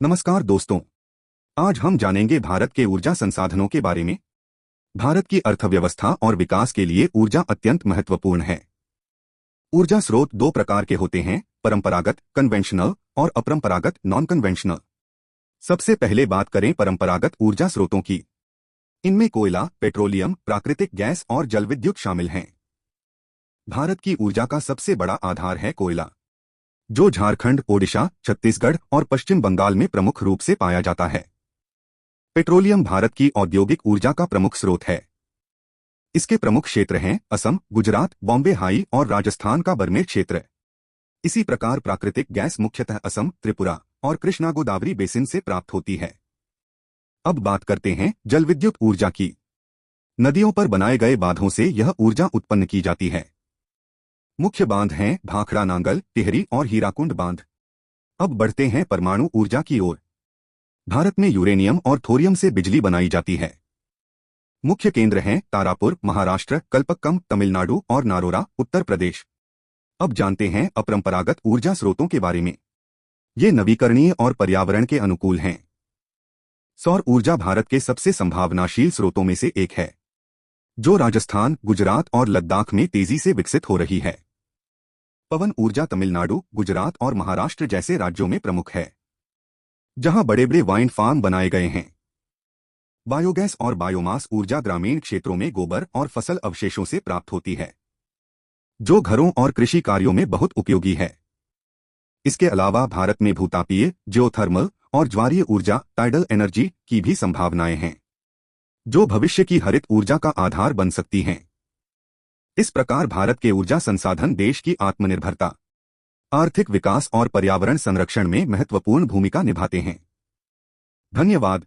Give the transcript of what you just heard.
नमस्कार दोस्तों। आज हम जानेंगे भारत के ऊर्जा संसाधनों के बारे में। भारत की अर्थव्यवस्था और विकास के लिए ऊर्जा अत्यंत महत्वपूर्ण है। ऊर्जा स्रोत दो प्रकार के होते हैं, परंपरागत कन्वेंशनल और अपरंपरागत नॉन कन्वेंशनल। सबसे पहले बात करें परंपरागत ऊर्जा स्रोतों की। इनमें कोयला, पेट्रोलियम, प्राकृतिक गैस और जलविद्युत शामिल हैं। भारत की ऊर्जा का सबसे बड़ा आधार है कोयला, जो झारखंड, ओडिशा, छत्तीसगढ़ और पश्चिम बंगाल में प्रमुख रूप से पाया जाता है। पेट्रोलियम भारत की औद्योगिक ऊर्जा का प्रमुख स्रोत है। इसके प्रमुख क्षेत्र हैं असम, गुजरात, बॉम्बे हाई और राजस्थान का बरमेर क्षेत्र। इसी प्रकार प्राकृतिक गैस मुख्यतः असम, त्रिपुरा और कृष्णा गोदावरी बेसिन से प्राप्त होती है। अब बात करते हैं जलविद्युत ऊर्जा की। नदियों पर बनाए गए बांधों से यह ऊर्जा उत्पन्न की जाती है। मुख्य बांध हैं भाखड़ा नांगल, टिहरी और हीराकुंड बांध। अब बढ़ते हैं परमाणु ऊर्जा की ओर। भारत में यूरेनियम और थोरियम से बिजली बनाई जाती है। मुख्य केंद्र हैं तारापुर, महाराष्ट्र, कल्पक्कम, तमिलनाडु और नारोरा, उत्तर प्रदेश। अब जानते हैं अपरंपरागत ऊर्जा स्रोतों के बारे में। ये नवीकरणीय और पर्यावरण के अनुकूल हैं। सौर ऊर्जा भारत के सबसे संभावनाशील स्रोतों में से एक है, जो राजस्थान, गुजरात और लद्दाख में तेजी से विकसित हो रही है। पवन ऊर्जा तमिलनाडु, गुजरात और महाराष्ट्र जैसे राज्यों में प्रमुख है, जहां बड़े बड़े वाइंड फार्म बनाए गए हैं। बायोगैस और बायोमास ऊर्जा ग्रामीण क्षेत्रों में गोबर और फसल अवशेषों से प्राप्त होती है, जो घरों और कृषि कार्यों में बहुत उपयोगी है। इसके अलावा भारत में भूतापीय, जियोथर्मल और ज्वारीय ऊर्जा टाइडल एनर्जी की भी संभावनाएं हैं, जो भविष्य की हरित ऊर्जा का आधार बन सकती हैं। इस प्रकार भारत के ऊर्जा संसाधन देश की आत्मनिर्भरता, आर्थिक विकास और पर्यावरण संरक्षण में महत्वपूर्ण भूमिका निभाते हैं। धन्यवाद।